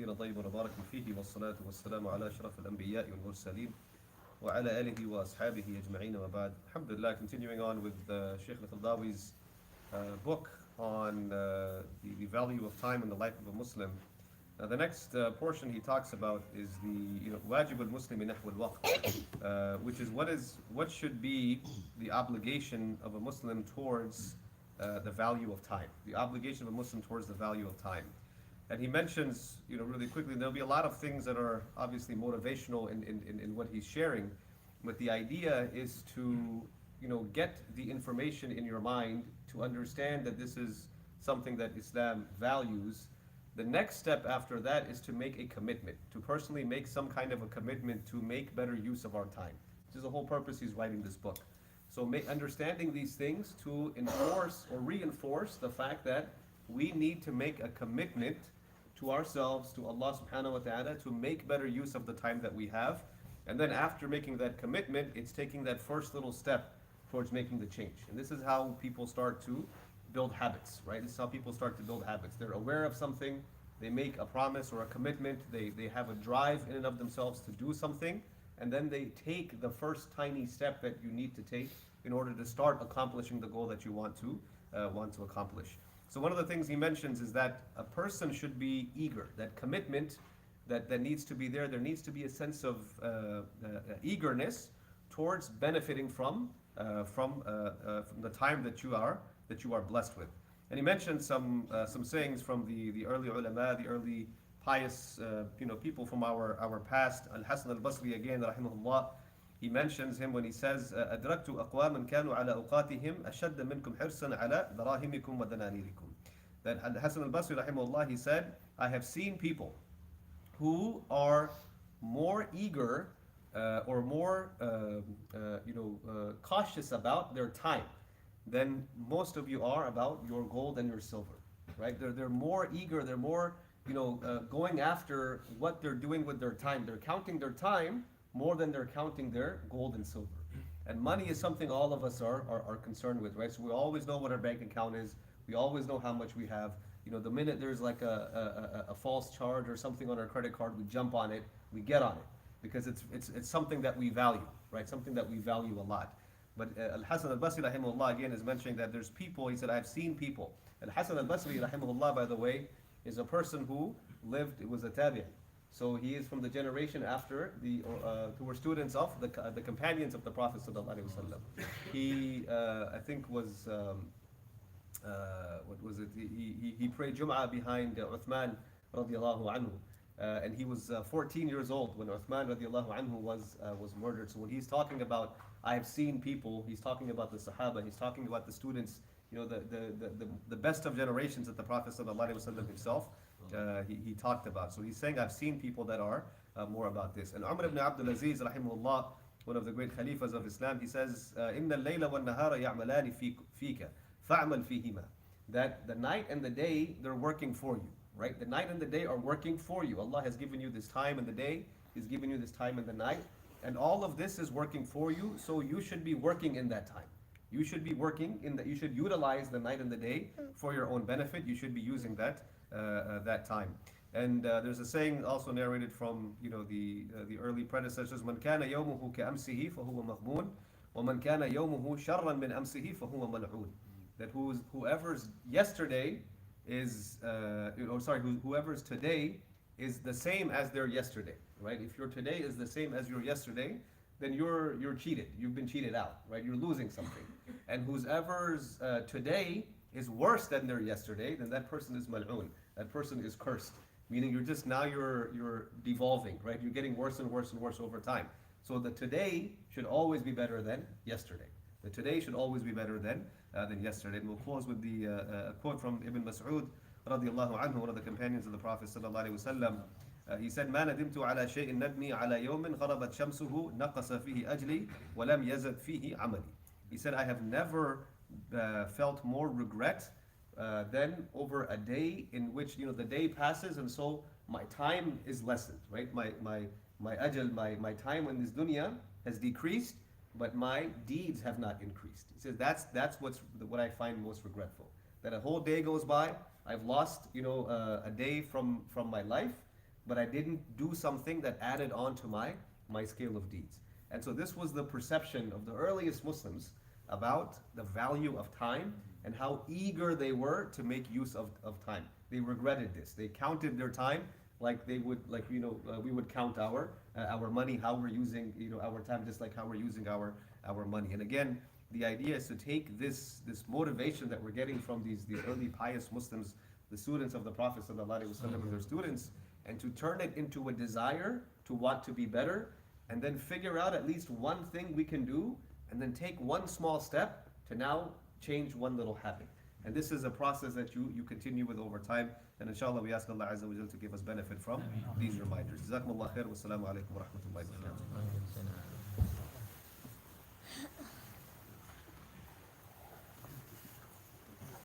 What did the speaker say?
كثيرا طيبا مباركا فيه والصلاة والسلام على أشرف الأنبياء والمرسلين وعلى آله وأصحابه أجمعين وبعد. Alhamdulillah, continuing on with Sheikh Al-Khaldawi's book on the value of time in the life of a Muslim. The next portion he talks about is the wajib al-Muslimi nahw al-waqt, which is what should be the obligation of a Muslim towards the value of time. The obligation of a Muslim towards the value of time. And he mentions, really quickly, there'll be a lot of things that are obviously motivational in what he's sharing, but the idea is to, get the information in your mind to understand that this is something that Islam values. The next step after that is to make a commitment, to personally make some kind of a commitment to make better use of our time, which is the whole purpose he's writing this book. So understanding these things to enforce or reinforce the fact that we need to make a commitment to ourselves, to Allah subhanahu wa ta'ala, to make better use of the time that we have. And then after making that commitment, it's taking that first little step towards making the change. And this is how people start to build habits, right? This is how people start to build habits. They're aware of something, they make a promise or a commitment, they have a drive in and of themselves to do something, and then they take the first tiny step that you need to take in order to start accomplishing the goal that you want to accomplish. So one of the things he mentions is that a person should be eager, that commitment that needs to be there. There needs to be a sense of eagerness towards benefiting from the time that you are blessed with. And he mentioned some sayings from the early ulama, the early pious people from our past. Al-Hasan al-Basri again, rahimahullah, he mentions him when he says, أدركت أقواما كانوا على أوقاتهم أشد منكم حرصا على دراهمكم ودنانيركم. That Al-Hasan al-Basri, rahimahullah, he said, I have seen people who are more eager or more cautious about their time than most of you are about your gold and your silver, right? They're more eager, they're more going after what they're doing with their time. They're counting their time more than they're counting their gold and silver. And money is something all of us are concerned with, right? So we always know what our bank account is. We always know how much we have. The minute there's like a false charge or something on our credit card, we jump on it, we get on it, because it's something that we value, right? Something that we value a lot. But Al-Hasan al-Basri, rahimahullah, again is mentioning that there's people, he said, I've seen people. Al-Hasan al-Basri, rahimahullah, by the way, is a person who was a tabi'in. So he is from the generation after who were students of the companions of the Prophet sallallahu alaihi wasallam. He, I think, was what was it? He prayed Jum'ah behind Uthman radiallahu anhu, and he was 14 years old when Uthman radiallahu anhu was murdered. So when he's talking about I have seen people, he's talking about the Sahaba, he's talking about the students, the best of generations that the Prophet sallallahu alaihi wasallam himself. He talked about. So he's saying, I've seen people that are more about this. And Umar ibn Abdul Aziz, rahimahullah, one of the great Khalifas of Islam, he says, إِنَّ اللَّيْلَ وَالنَّهَارَ يَعْمَلَانِ فِيكَ فَعْمَلْ فِيهِمَا. That the night and the day, they're working for you, right? The night and the day are working for you. Allah has given you this time in the day, He's given you this time in the night, and all of this is working for you, so you should be working in that time. You should be working you should utilize the night and the day for your own benefit. You should be using that time. And there's a saying also narrated from the early predecessors: "Man kana yawmuhu ka'amsihi fahuwa maghbun, wa man kana yawmuhu sharran min amsihi fahuwa mal'un." That whoever's yesterday is whoever's today is the same as their yesterday, right? If your today is the same as your yesterday, then you're cheated. You've been cheated out, right? You're losing something. And whoever's today is worse than their yesterday, then that person is mal'un. That person is cursed. Meaning you're devolving, right? You're getting worse and worse and worse over time. So the today should always be better than yesterday. The today should always be better than yesterday. And we'll close with the quote from Ibn Mas'ud radiallahu anhu, one of the companions of the Prophet sallallahu alaihi wasallam. He said, "ما ندمت على شيء ندمي على يوم غربت شمسه نقص فيه أجلي ولم يزد فيه عملي." He said, I have never felt more regret than over a day in which the day passes and so my time is lessened, right? My ajal, my time in this dunya has decreased, but my deeds have not increased. He says that's what I find most regretful. That a whole day goes by, I've lost a day from my life, but I didn't do something that added on to my scale of deeds. And so this was the perception of the earliest Muslims about the value of time and how eager they were to make use of time. They regretted this. They counted their time like they would, like, we would count our money, how we're using, our time, just like how we're using our money. And again, the idea is to take this motivation that we're getting from these early pious Muslims, the students of the Prophet ﷺ and their students, and to turn it into a desire to want to be better, and then figure out at least one thing we can do, and then take one small step to now change one little habit. And this is a process that you continue with over time. And inshallah, we ask Allah Azza wa Jal to give us benefit from these reminders. Jazakumullah khair. Wassalamu alaikum wa rahmatullahi wa barakatuh.